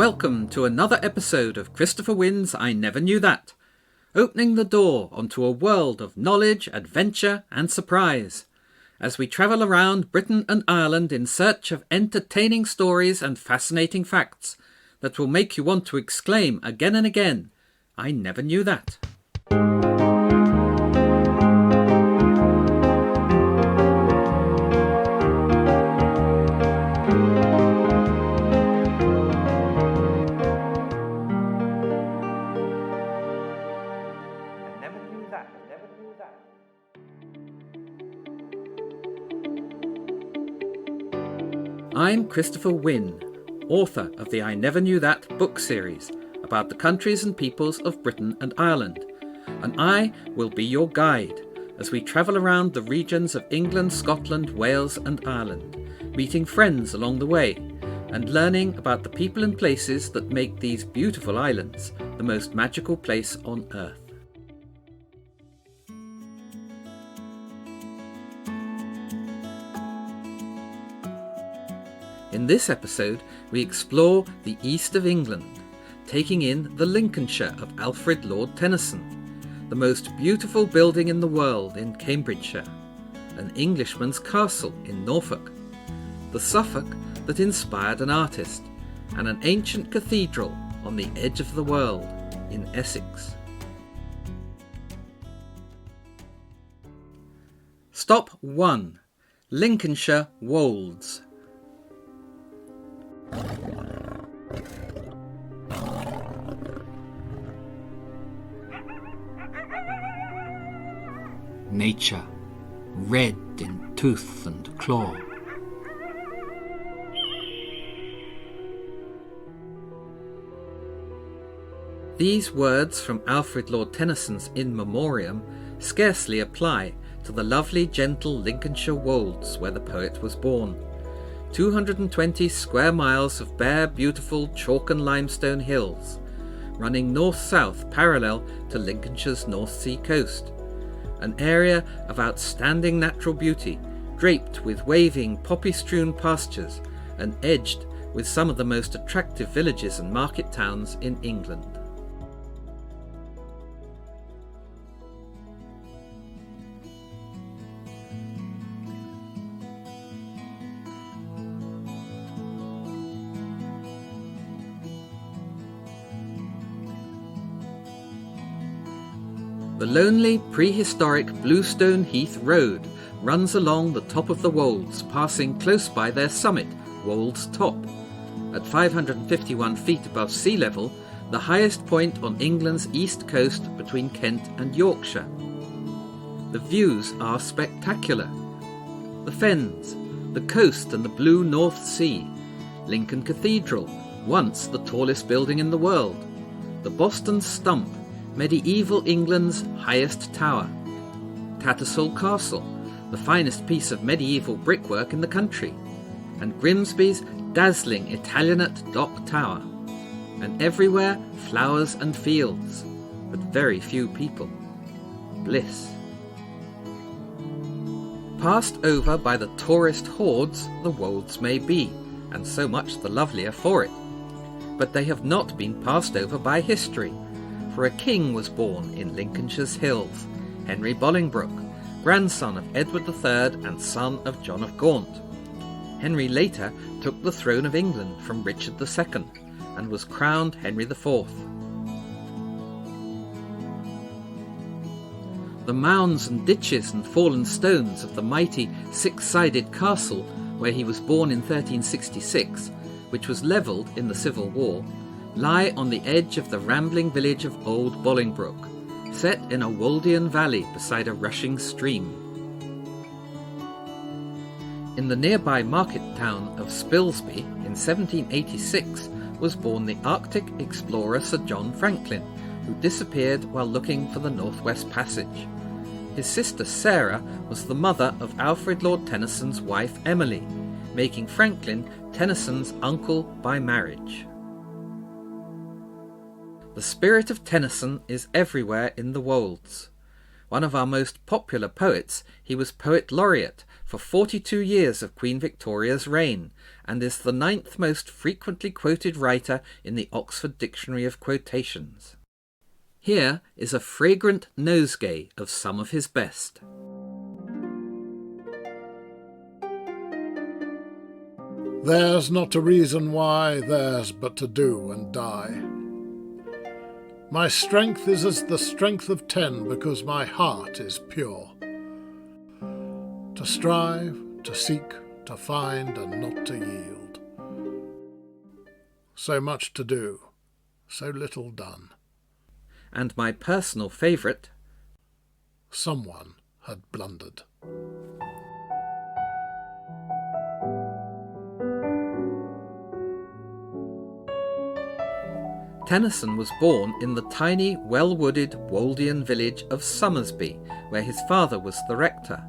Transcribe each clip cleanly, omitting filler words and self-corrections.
Welcome to another episode of Christopher Winn's I Never Knew That, opening the door onto a world of knowledge, adventure and surprise, as we travel around Britain and Ireland in search of entertaining stories and fascinating facts that will make you want to exclaim again and again, I never knew that. I'm Christopher Winn, author of the I Never Knew That book series about the countries and peoples of Britain and Ireland, and I will be your guide as we travel around the regions of England, Scotland, Wales and Ireland, meeting friends along the way and learning about the people and places that make these beautiful islands the most magical place on earth. In this episode, we explore the east of England, taking in the Lincolnshire of Alfred Lord Tennyson, the most beautiful building in the world in Cambridgeshire, an Englishman's castle in Norfolk, the Suffolk that inspired an artist, and an ancient cathedral on the edge of the world in Essex. Stop 1. Lincolnshire Wolds. Nature, red in tooth and claw. These words from Alfred Lord Tennyson's In Memoriam scarcely apply to the lovely, gentle Lincolnshire Wolds where the poet was born. 220 square miles of bare, beautiful chalk and limestone hills, running north-south parallel to Lincolnshire's North Sea coast. An area of outstanding natural beauty, draped with waving poppy-strewn pastures and edged with some of the most attractive villages and market towns in England. The lonely prehistoric Bluestone Heath Road runs along the top of the Wolds, passing close by their summit, Wolds Top. At 551 feet above sea level, the highest point on England's east coast between Kent and Yorkshire. The views are spectacular. The fens, the coast and the blue North Sea, Lincoln Cathedral, once the tallest building in the world, the Boston Stump, medieval England's highest tower, Tattersall Castle, the finest piece of medieval brickwork in the country, and Grimsby's dazzling Italianate dock tower, and everywhere flowers and fields, but very few people. Bliss. Passed over by the tourist hordes the Wolds may be, and so much the lovelier for it, but they have not been passed over by history, for a king was born in Lincolnshire's hills, Henry Bolingbroke, grandson of Edward III and son of John of Gaunt. Henry later took the throne of England from Richard II and was crowned Henry IV. The mounds and ditches and fallen stones of the mighty six-sided castle where he was born in 1366, which was levelled in the Civil War, lie on the edge of the rambling village of Old Bolingbroke, set in a Woldian valley beside a rushing stream. In the nearby market town of Spilsby in 1786 was born the Arctic explorer Sir John Franklin, who disappeared while looking for the Northwest Passage. His sister Sarah was the mother of Alfred Lord Tennyson's wife Emily, making Franklin Tennyson's uncle by marriage. The spirit of Tennyson is everywhere in the Wolds. One of our most popular poets, he was poet laureate for 42 years of Queen Victoria's reign, and is the 9th most frequently quoted writer in the Oxford Dictionary of Quotations. Here is a fragrant nosegay of some of his best. There's not a reason why, there's but to do and die. My strength is as the strength of 10, because my heart is pure. To strive, to seek, to find, and not to yield. So much to do, so little done. And my personal favourite, someone had blundered. Tennyson was born in the tiny, well-wooded Woldian village of Somersby, where his father was the rector.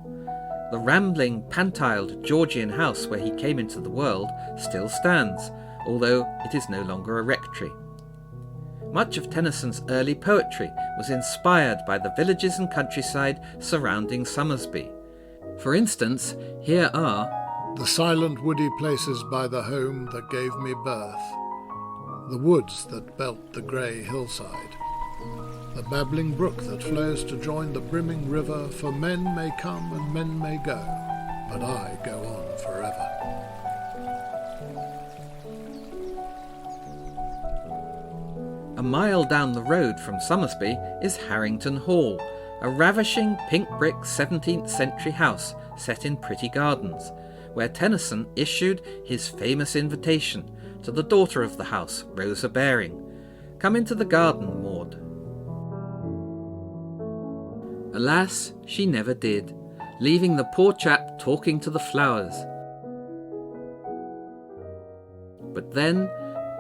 The rambling, pantiled Georgian house where he came into the world still stands, although it is no longer a rectory. Much of Tennyson's early poetry was inspired by the villages and countryside surrounding Somersby. For instance, here are the silent woody places by the home that gave me birth, the woods that belt the grey hillside, the babbling brook that flows to join the brimming river, for men may come and men may go, but I go on forever. A mile down the road from Somersby is Harrington Hall, a ravishing pink-brick 17th century house set in pretty gardens, where Tennyson issued his famous invitation to the daughter of the house, Rosa Baring, "Come into the garden, Maud." Alas, she never did, leaving the poor chap talking to the flowers. But then,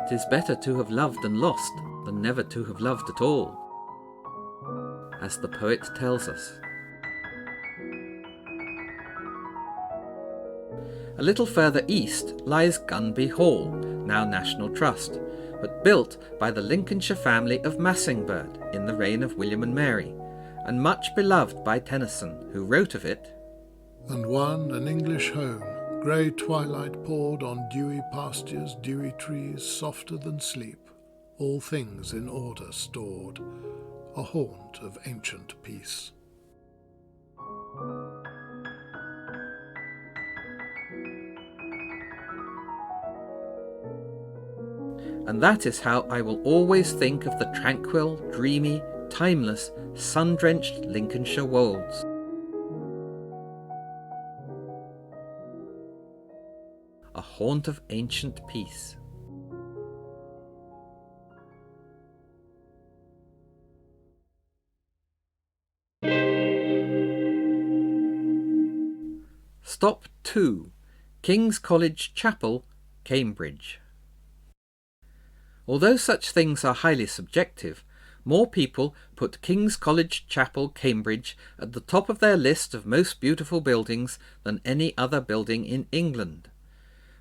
'tis better to have loved and lost than never to have loved at all, as the poet tells us. A little further east lies Gunby Hall, now National Trust, but built by the Lincolnshire family of Massingberd in the reign of William and Mary, and much beloved by Tennyson, who wrote of it, "And one, an English home, grey twilight poured on dewy pastures, dewy trees, softer than sleep, all things in order stored, a haunt of ancient peace." And that is how I will always think of the tranquil, dreamy, timeless, sun-drenched Lincolnshire Wolds. A haunt of ancient peace. Stop 2. King's College Chapel, Cambridge. Although such things are highly subjective, more people put King's College Chapel, Cambridge at the top of their list of most beautiful buildings than any other building in England.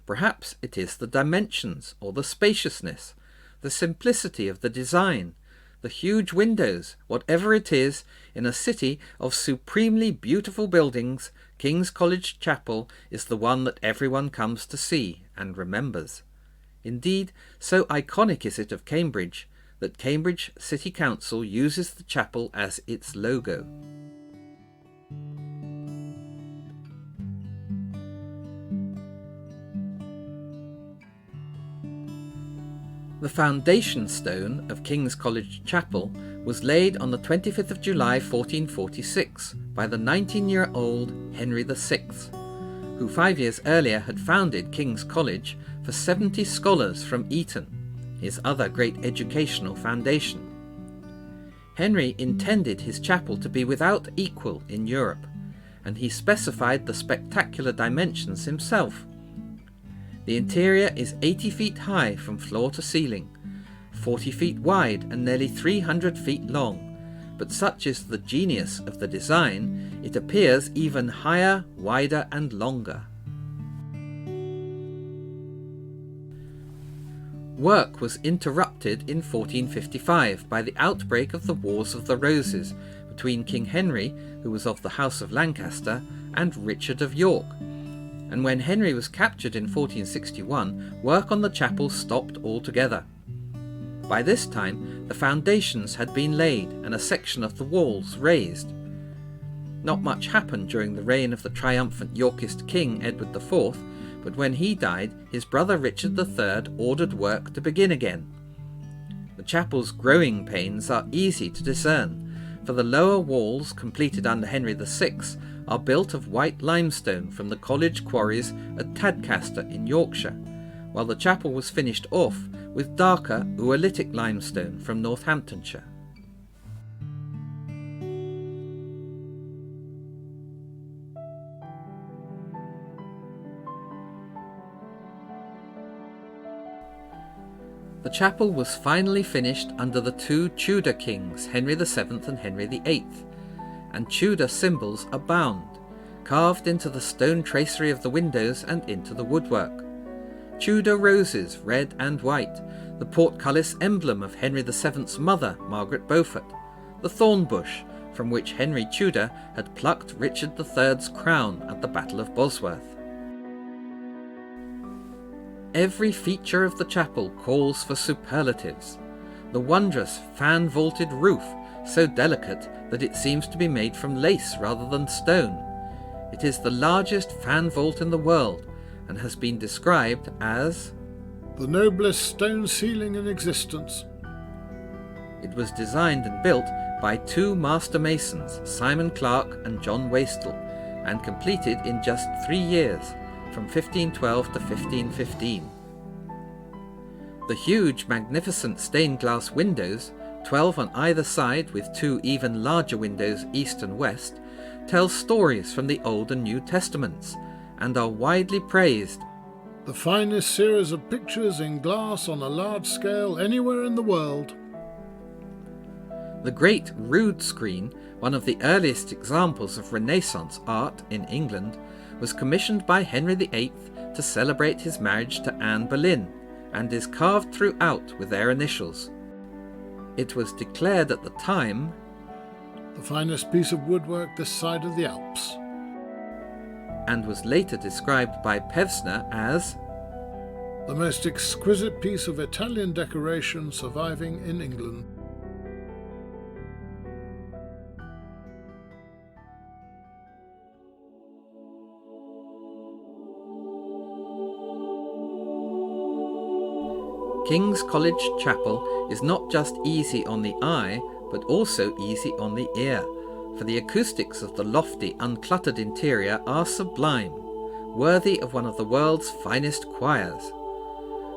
Perhaps it is the dimensions or the spaciousness, the simplicity of the design, the huge windows, whatever it is, in a city of supremely beautiful buildings, King's College Chapel is the one that everyone comes to see and remembers. Indeed, so iconic is it of Cambridge that Cambridge City Council uses the chapel as its logo. The foundation stone of King's College Chapel was laid on the 25th of July 1446 by the 19-year-old Henry VI, who 5 years earlier had founded King's College for 70 scholars from Eton, his other great educational foundation. Henry intended his chapel to be without equal in Europe, and he specified the spectacular dimensions himself. The interior is 80 feet high from floor to ceiling, 40 feet wide and nearly 300 feet long, but such is the genius of the design, it appears even higher, wider and longer. Work was interrupted in 1455 by the outbreak of the Wars of the Roses between King Henry, who was of the House of Lancaster, and Richard of York, and when Henry was captured in 1461, work on the chapel stopped altogether. By this time, the foundations had been laid and a section of the walls raised. Not much happened during the reign of the triumphant Yorkist king Edward IV, but when he died, his brother Richard III ordered work to begin again. The chapel's growing pains are easy to discern, for the lower walls, completed under Henry VI, are built of white limestone from the college quarries at Tadcaster in Yorkshire, while the chapel was finished off with darker Oolitic limestone from Northamptonshire. The chapel was finally finished under the two Tudor kings, Henry VII and Henry VIII, and Tudor symbols abound, carved into the stone tracery of the windows and into the woodwork. Tudor roses, red and white, the portcullis emblem of Henry VII's mother, Margaret Beaufort, the thorn bush from which Henry Tudor had plucked Richard III's crown at the Battle of Bosworth. Every feature of the chapel calls for superlatives. The wondrous fan-vaulted roof, so delicate that it seems to be made from lace rather than stone. It is the largest fan vault in the world and has been described as the noblest stone ceiling in existence. It was designed and built by two master masons, Simon Clark and John Wastel, and completed in just 3 years, from 1512 to 1515. The huge, magnificent stained glass windows, 12 on either side with 2 even larger windows east and west, tell stories from the Old and New Testaments, and are widely praised. The finest series of pictures in glass on a large scale anywhere in the world. The great rood screen, one of the earliest examples of Renaissance art in England, was commissioned by Henry VIII to celebrate his marriage to Anne Boleyn, and is carved throughout with their initials. It was declared at the time the finest piece of woodwork this side of the Alps, and was later described by Pevsner as the most exquisite piece of Italian decoration surviving in England. King's College Chapel is not just easy on the eye, but also easy on the ear, for the acoustics of the lofty, uncluttered interior are sublime, worthy of one of the world's finest choirs.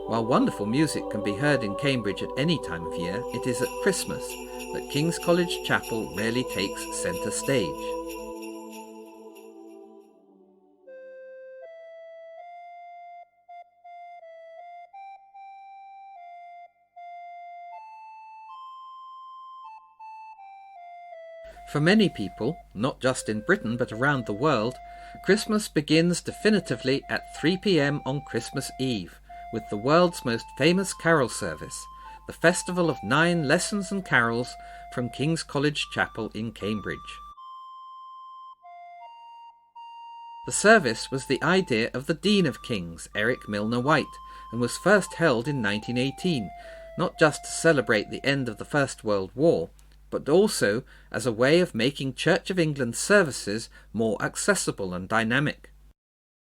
While wonderful music can be heard in Cambridge at any time of year, it is at Christmas that King's College Chapel rarely takes centre stage. For many people, not just in Britain but around the world, Christmas begins definitively at 3 p.m. on Christmas Eve, with the world's most famous carol service, the Festival of 9 Lessons and Carols from King's College Chapel in Cambridge. The service was the idea of the Dean of Kings, Eric Milner White, and was first held in 1918, not just to celebrate the end of the First World War, but also as a way of making Church of England services more accessible and dynamic.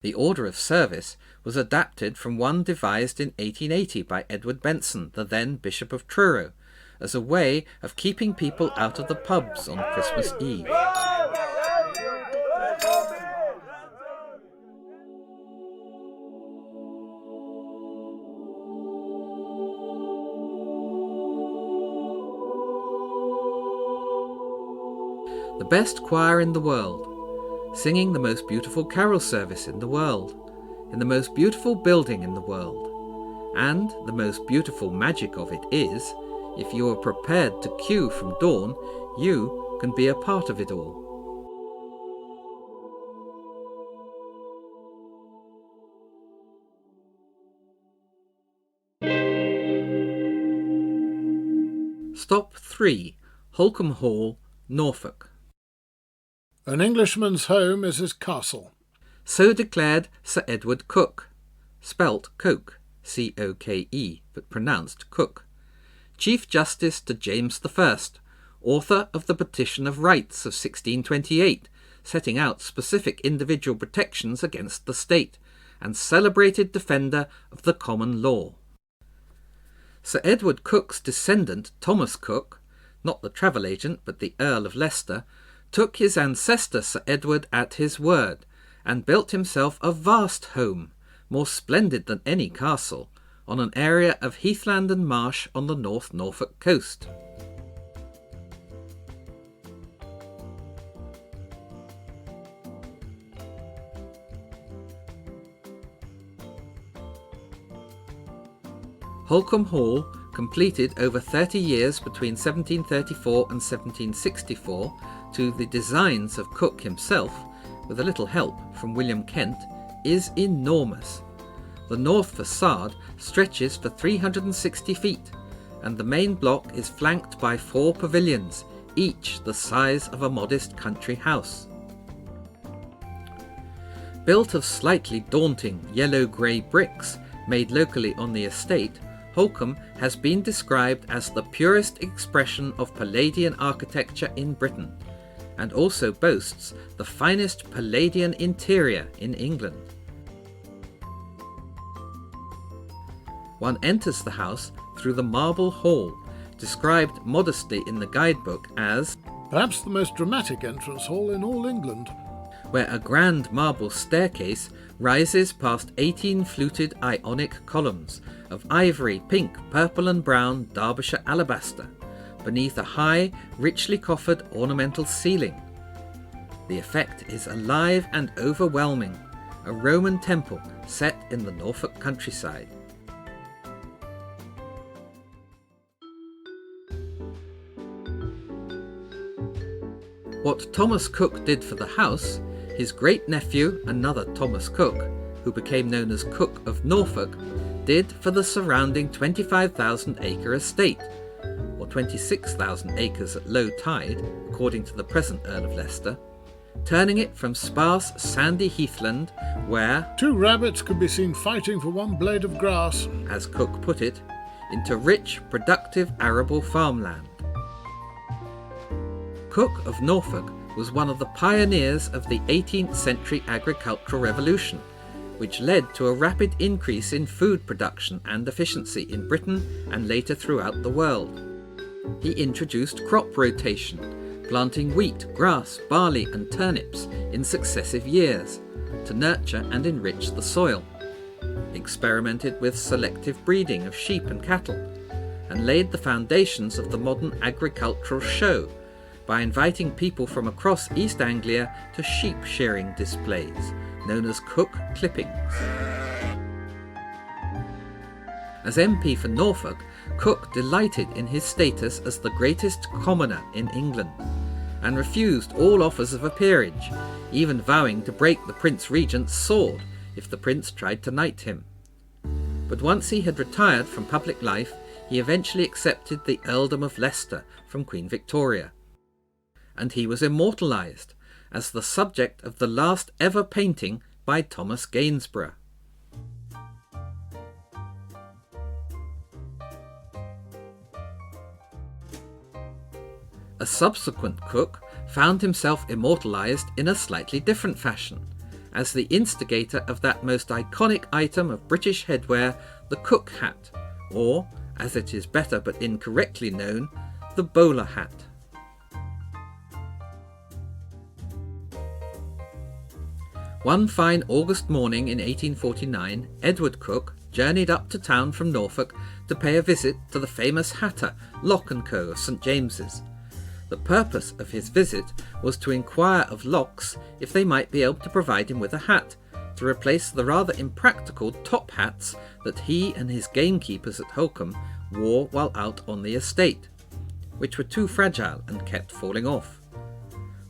The order of service was adapted from one devised in 1880 by Edward Benson, the then Bishop of Truro, as a way of keeping people out of the pubs on Christmas Eve. The best choir in the world, singing the most beautiful carol service in the world, in the most beautiful building in the world. And the most beautiful magic of it is, if you are prepared to queue from dawn, you can be a part of it all. Stop 3, Holcombe Hall, Norfolk. An Englishman's home is his castle. So declared Sir Edward Coke, spelt Coke, C-O-K-E, but pronounced Cook, Chief Justice to James I, author of the Petition of Rights of 1628, setting out specific individual protections against the state, and celebrated defender of the common law. Sir Edward Coke's descendant, Thomas Coke, not the travel agent but the Earl of Leicester, took his ancestor Sir Edward at his word, and built himself a vast home, more splendid than any castle, on an area of heathland and marsh on the North Norfolk coast. Holcombe Hall, completed over 30 years between 1734 and 1764 to the designs of Coke himself, with a little help from William Kent, is enormous. The north facade stretches for 360 feet, and the main block is flanked by 4 pavilions, each the size of a modest country house. Built of slightly daunting yellow-grey bricks made locally on the estate, Holcombe has been described as the purest expression of Palladian architecture in Britain, and also boasts the finest Palladian interior in England. One enters the house through the marble hall, described modestly in the guidebook as perhaps the most dramatic entrance hall in all England, where a grand marble staircase rises past 18 fluted Ionic columns of ivory, pink, purple and brown Derbyshire alabaster, beneath a high, richly coffered ornamental ceiling. The effect is alive and overwhelming, a Roman temple set in the Norfolk countryside. What Thomas Cook did for the house, his great-nephew, another Thomas Cook, who became known as Cook of Norfolk, did for the surrounding 25,000-acre estate, or 26,000 acres at low tide, according to the present Earl of Leicester, turning it from sparse sandy heathland where 2 rabbits could be seen fighting for 1 blade of grass, as Cook put it, into rich, productive arable farmland. Cook of Norfolk was one of the pioneers of the 18th century agricultural revolution, which led to a rapid increase in food production and efficiency in Britain and later throughout the world. He introduced crop rotation, planting wheat, grass, barley and turnips in successive years to nurture and enrich the soil, experimented with selective breeding of sheep and cattle, and laid the foundations of the modern agricultural show by inviting people from across East Anglia to sheep shearing displays, known as Cook Clippings. As MP for Norfolk, Cook delighted in his status as the greatest commoner in England, and refused all offers of a peerage, even vowing to break the Prince Regent's sword if the Prince tried to knight him. But once he had retired from public life, he eventually accepted the Earldom of Leicester from Queen Victoria, and he was immortalised as the subject of the last ever painting by Thomas Gainsborough. A subsequent Cook found himself immortalised in a slightly different fashion, as the instigator of that most iconic item of British headwear, the Cook hat, or, as it is better but incorrectly known, the bowler hat. One fine August morning in 1849, Edward Cook journeyed up to town from Norfolk to pay a visit to the famous hatter, Lock & Co. of St James's. The purpose of his visit was to inquire of Locks if they might be able to provide him with a hat, to replace the rather impractical top hats that he and his gamekeepers at Holcombe wore while out on the estate, which were too fragile and kept falling off.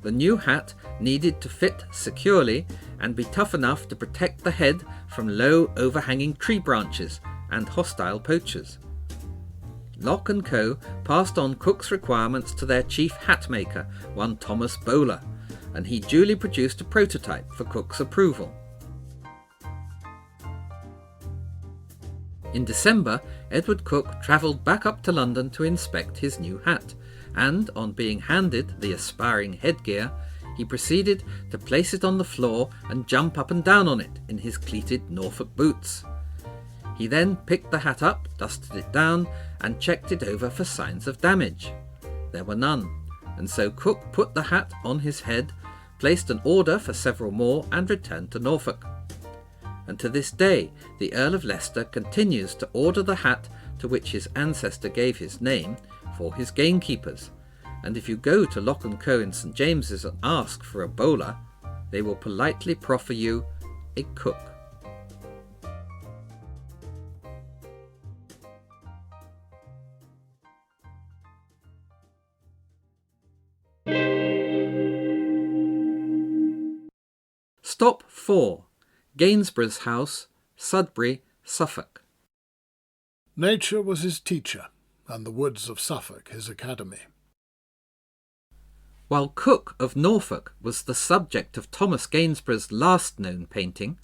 The new hat needed to fit securely and be tough enough to protect the head from low overhanging tree branches and hostile poachers. Lock & Co. passed on Cook's requirements to their chief hat maker, one Thomas Bowler, and he duly produced a prototype for Cook's approval. In December, Edward Cook travelled back up to London to inspect his new hat, and on being handed the aspiring headgear, he proceeded to place it on the floor and jump up and down on it in his cleated Norfolk boots. He then picked the hat up, dusted it down, and checked it over for signs of damage. There were none, and so Cook put the hat on his head, placed an order for several more, and returned to Norfolk. And to this day, the Earl of Leicester continues to order the hat to which his ancestor gave his name for his gamekeepers, and if you go to Lock & Co in St James's and ask for a bowler, they will politely proffer you a Cook. Stop 4. Gainsborough's house, Sudbury, Suffolk. Nature was his teacher, and the woods of Suffolk his academy. While Cook of Norfolk was the subject of Thomas Gainsborough's last known painting,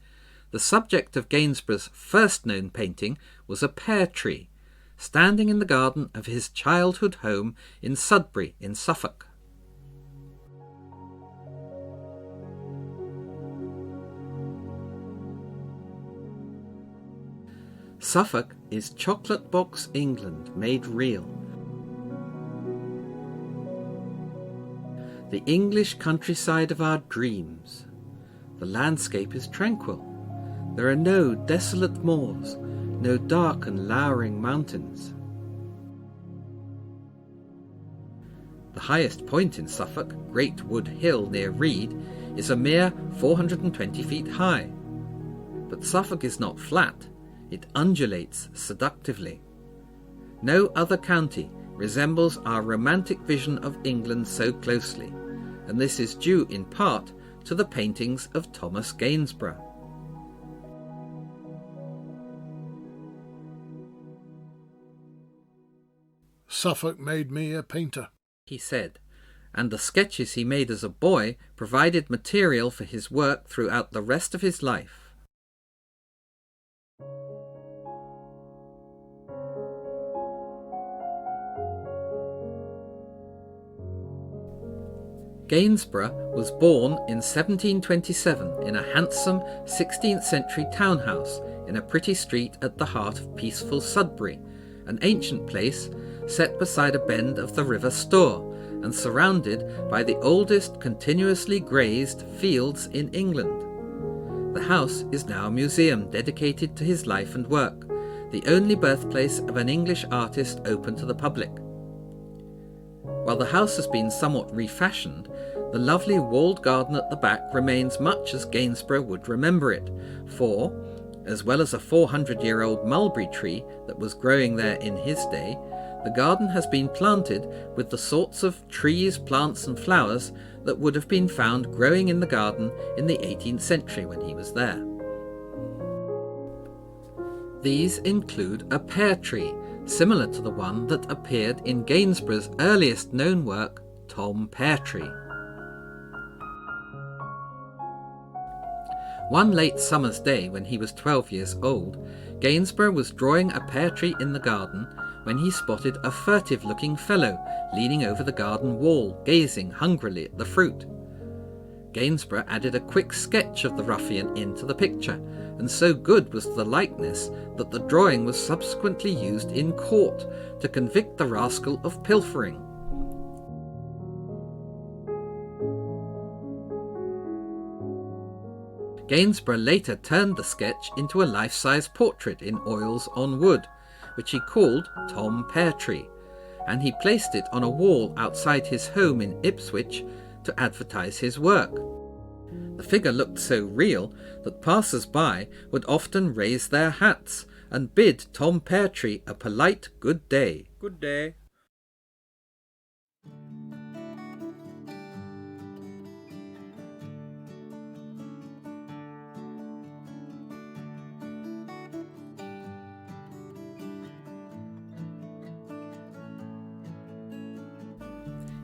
the subject of Gainsborough's first known painting was a pear tree, standing in the garden of his childhood home in Sudbury in Suffolk. Suffolk is chocolate box England made real. The English countryside of our dreams. The landscape is tranquil. There are no desolate moors, no dark and lowering mountains. The highest point in Suffolk, Great Wood Hill near Reed, is a mere 420 feet high. But Suffolk is not flat. It undulates seductively. No other county resembles our romantic vision of England so closely, and this is due in part to the paintings of Thomas Gainsborough. Suffolk made me a painter, he said, and the sketches he made as a boy provided material for his work throughout the rest of his life. Gainsborough was born in 1727 in a handsome 16th century townhouse in a pretty street at the heart of peaceful Sudbury, an ancient place set beside a bend of the River Stour and surrounded by the oldest continuously grazed fields in England. The house is now a museum dedicated to his life and work, the only birthplace of an English artist open to the public. While the house has been somewhat refashioned, the lovely walled garden at the back remains much as Gainsborough would remember it, for, as well as a 400-year-old mulberry tree that was growing there in his day, the garden has been planted with the sorts of trees, plants and flowers that would have been found growing in the garden in the 18th century when he was there. These include a pear tree, similar to the one that appeared in Gainsborough's earliest known work, Tom Peartree. One late summer's day when he was 12 years old, Gainsborough was drawing a pear tree in the garden when he spotted a furtive-looking fellow leaning over the garden wall, gazing hungrily at the fruit. Gainsborough added a quick sketch of the ruffian into the picture, and so good was the likeness that the drawing was subsequently used in court to convict the rascal of pilfering. Gainsborough later turned the sketch into a life-size portrait in oils on wood, which he called Tom Peartree, and he placed it on a wall outside his home in Ipswich to advertise his work. The figure looked so real that passers-by would often raise their hats and bid Tom Peartree a polite good day. Good day.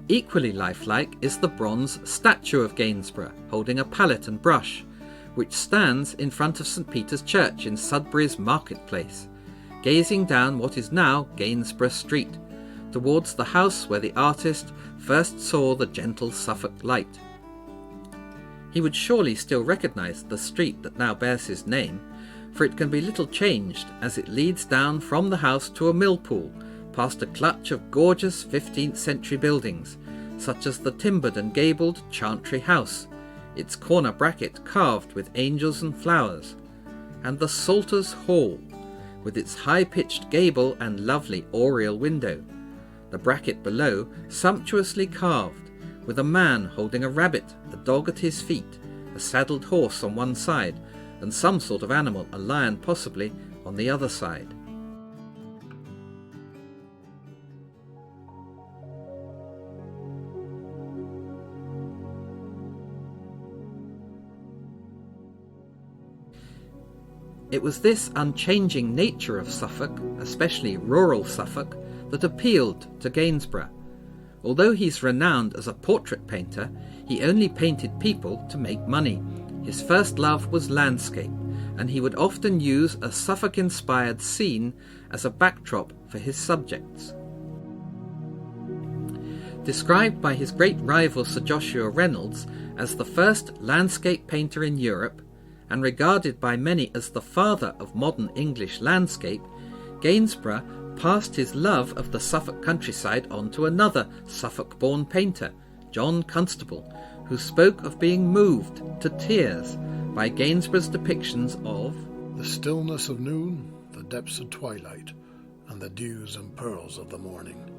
Equally lifelike is the bronze statue of Gainsborough holding a palette and brush, which stands in front of St Peter's Church in Sudbury's marketplace, gazing down what is now Gainsborough Street, towards the house where the artist first saw the gentle Suffolk light. He would surely still recognise the street that now bears his name, for it can be little changed as it leads down from the house to a mill pool, past a clutch of gorgeous 15th century buildings, such as the timbered and gabled Chantry House, its corner bracket carved with angels and flowers, and the Salters Hall, with its high-pitched gable and lovely oriel window, the bracket below sumptuously carved, with a man holding a rabbit, a dog at his feet, a saddled horse on one side, and some sort of animal, a lion possibly, on the other side. It was this unchanging nature of Suffolk, especially rural Suffolk, that appealed to Gainsborough. Although he's renowned as a portrait painter, he only painted people to make money. His first love was landscape, and he would often use a Suffolk-inspired scene as a backdrop for his subjects. Described by his great rival Sir Joshua Reynolds as the first landscape painter in Europe, and regarded by many as the father of modern English landscape, Gainsborough passed his love of the Suffolk countryside on to another Suffolk-born painter, John Constable, who spoke of being moved to tears by Gainsborough's depictions of the stillness of noon, the depths of twilight, and the dews and pearls of the morning.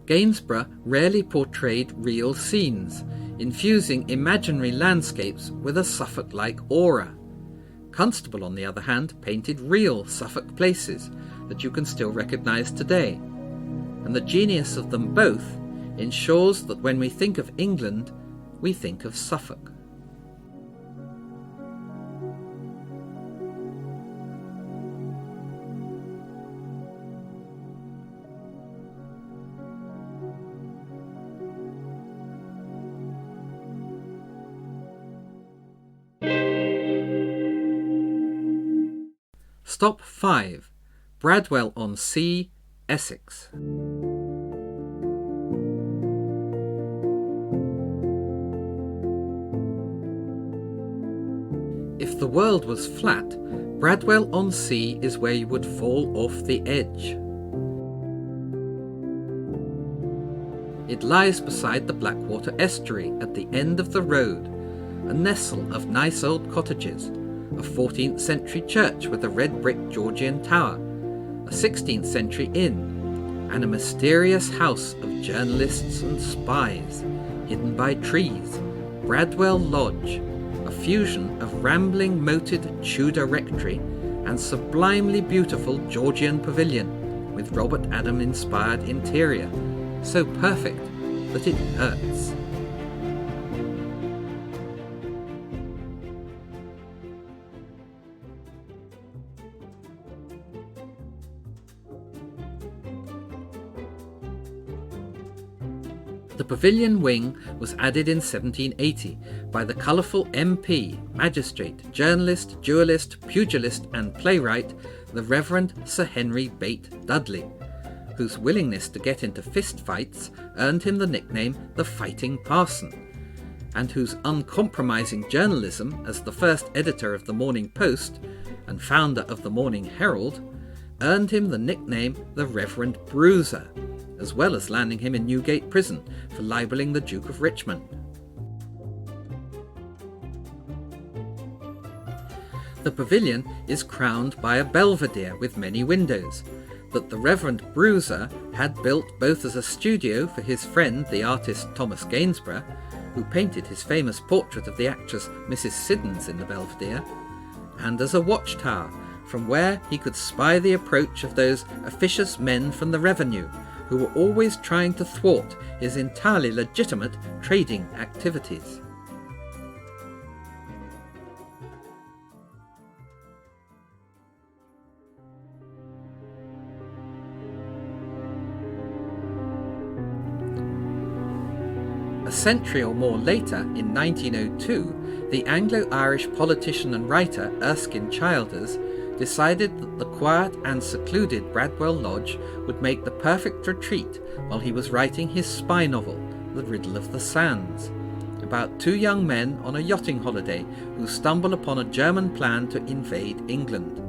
Gainsborough rarely portrayed real scenes, infusing imaginary landscapes with a Suffolk-like aura. Constable, on the other hand, painted real Suffolk places that you can still recognise today, and the genius of them both ensures that when we think of England, we think of Suffolk. Stop 5. Bradwell-on-Sea, Essex. If the world was flat, Bradwell-on-Sea is where you would fall off the edge. It lies beside the Blackwater estuary at the end of the road, a nestle of nice old cottages, a 14th century church with a red brick Georgian tower, a 16th century inn, and a mysterious house of journalists and spies, hidden by trees, Bradwell Lodge, a fusion of rambling moated Tudor rectory and sublimely beautiful Georgian pavilion with Robert Adam-inspired interior, so perfect that it hurts. The pavilion wing was added in 1780 by the colourful MP, magistrate, journalist, duellist, pugilist and playwright, the Reverend Sir Henry Bate Dudley, whose willingness to get into fist fights earned him the nickname the Fighting Parson, and whose uncompromising journalism as the first editor of the Morning Post and founder of the Morning Herald earned him the nickname the Reverend Bruiser, as well as landing him in Newgate Prison for libelling the Duke of Richmond. The pavilion is crowned by a belvedere with many windows, that the Reverend Bruiser had built both as a studio for his friend the artist Thomas Gainsborough, who painted his famous portrait of the actress Mrs. Siddons in the belvedere, and as a watchtower from where he could spy the approach of those officious men from the revenue who were always trying to thwart his entirely legitimate trading activities. A century or more later, in 1902, the Anglo-Irish politician and writer Erskine Childers decided that the quiet and secluded Bradwell Lodge would make the perfect retreat while he was writing his spy novel, The Riddle of the Sands, about two young men on a yachting holiday who stumble upon a German plan to invade England.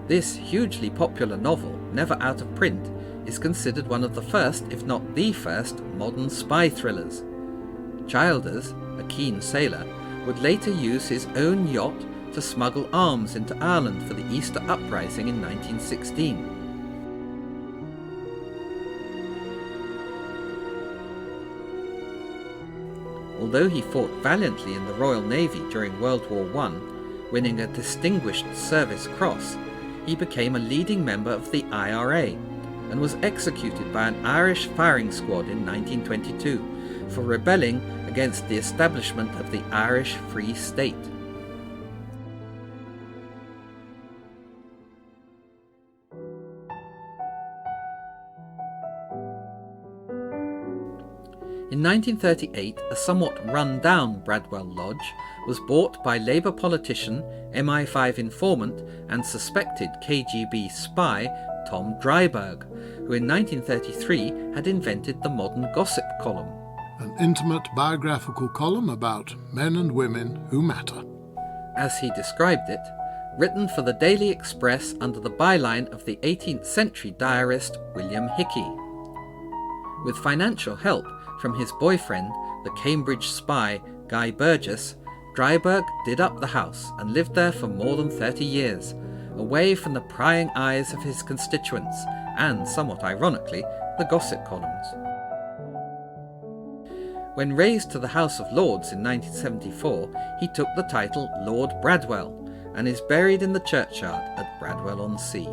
This hugely popular novel, never out of print, is considered one of the first, if not the first, modern spy thrillers. Childers, a keen sailor, would later use his own yacht to smuggle arms into Ireland for the Easter Uprising in 1916. Although he fought valiantly in the Royal Navy during World War I, winning a Distinguished Service Cross, he became a leading member of the IRA and was executed by an Irish firing squad in 1922 for rebelling against the establishment of the Irish Free State. In 1938, a somewhat run-down Bradwell Lodge was bought by Labour politician, MI5 informant and suspected KGB spy Tom Dryburgh, who in 1933 had invented the modern gossip column. An intimate biographical column about men and women who matter. As he described it, written for the Daily Express under the byline of the 18th century diarist William Hickey. With financial help from his boyfriend, the Cambridge spy Guy Burgess, Dryburgh did up the house and lived there for more than 30 years, away from the prying eyes of his constituents and, somewhat ironically, the gossip columns. When raised to the House of Lords in 1974, he took the title Lord Bradwell and is buried in the churchyard at Bradwell-on-Sea.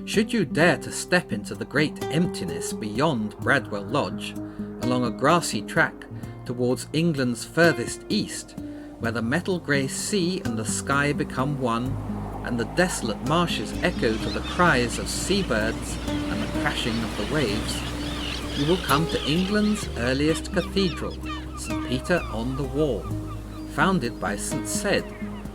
Should you dare to step into the great emptiness beyond Bradwell Lodge, along a grassy track towards England's furthest east, where the metal grey sea and the sky become one, and the desolate marshes echo to the cries of seabirds and the crashing of the waves, you will come to England's earliest cathedral, St. Peter on the Wall, founded by St. Ced,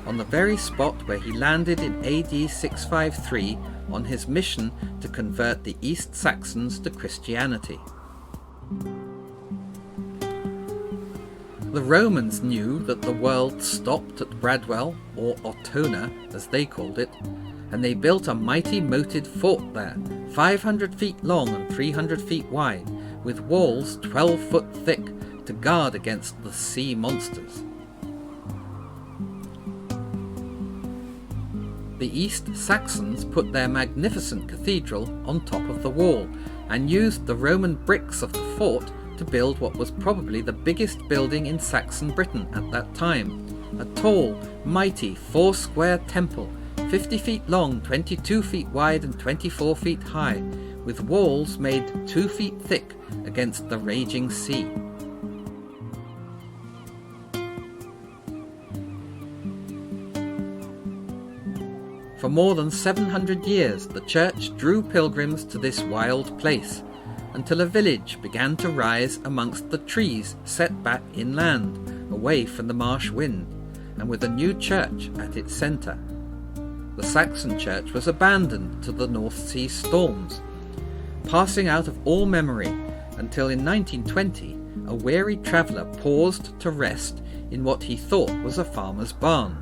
on the very spot where he landed in AD 653 on his mission to convert the East Saxons to Christianity. The Romans knew that the world stopped at Bradwell, or Ortona as they called it, and they built a mighty moated fort there, 500 feet long and 300 feet wide, with walls 12 foot thick to guard against the sea monsters. The East Saxons put their magnificent cathedral on top of the wall and used the Roman bricks of the fort to build what was probably the biggest building in Saxon Britain at that time, a tall, mighty 4-square temple, 50 feet long, 22 feet wide and 24 feet high, with walls made 2 feet thick against the raging sea. For more than 700 years, the church drew pilgrims to this wild place, until a village began to rise amongst the trees set back inland, away from the marsh wind, and with a new church at its centre. The Saxon church was abandoned to the North Sea storms, passing out of all memory until in 1920 a weary traveller paused to rest in what he thought was a farmer's barn,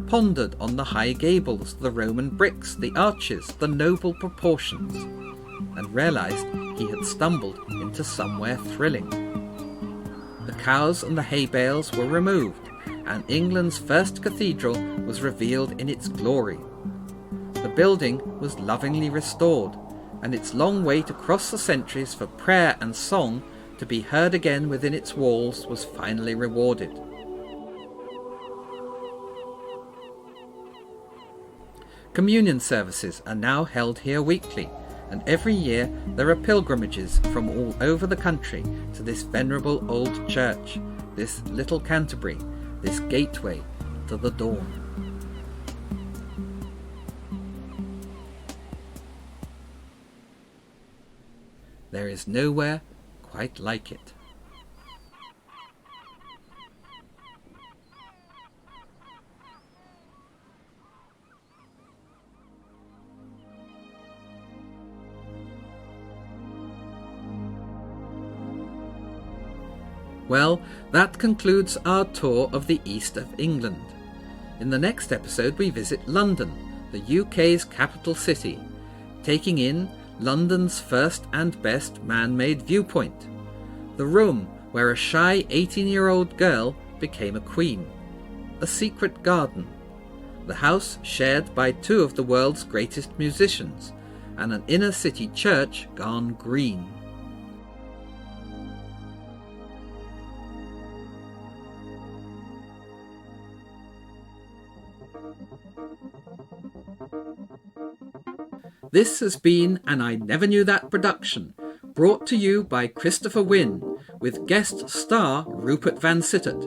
pondered on the high gables, the Roman bricks, the arches, the noble proportions, and realised he had stumbled into somewhere thrilling. The cows and the hay bales were removed, and England's first cathedral was revealed in its glory. The building was lovingly restored, and its long wait across the centuries for prayer and song to be heard again within its walls was finally rewarded. Communion services are now held here weekly, and every year there are pilgrimages from all over the country to this venerable old church, this little Canterbury, this gateway to the dawn. There is nowhere quite like it. Well, that concludes our tour of the east of England. In the next episode we visit London, the UK's capital city, taking in London's first and best man-made viewpoint, the room where a shy 18-year-old girl became a queen, a secret garden, the house shared by two of the world's greatest musicians, and an inner-city church gone green. This has been an I Never Knew That production, brought to you by Christopher Winn, with guest star Rupert Van Sittert.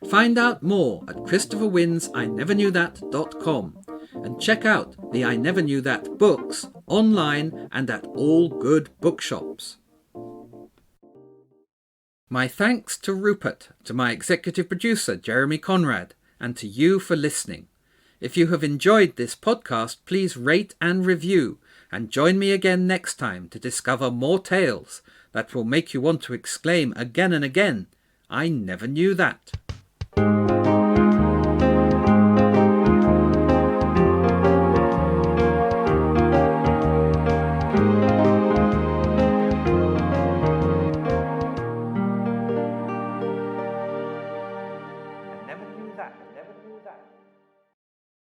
Find out more at christopherwinnsineverknewthat.com and check out the I Never Knew That books online and at all good bookshops. My thanks to Rupert, to my executive producer Jeremy Conrad, and to you for listening. If you have enjoyed this podcast, please rate and review, and join me again next time to discover more tales that will make you want to exclaim again and again, "I never knew that." I never knew that.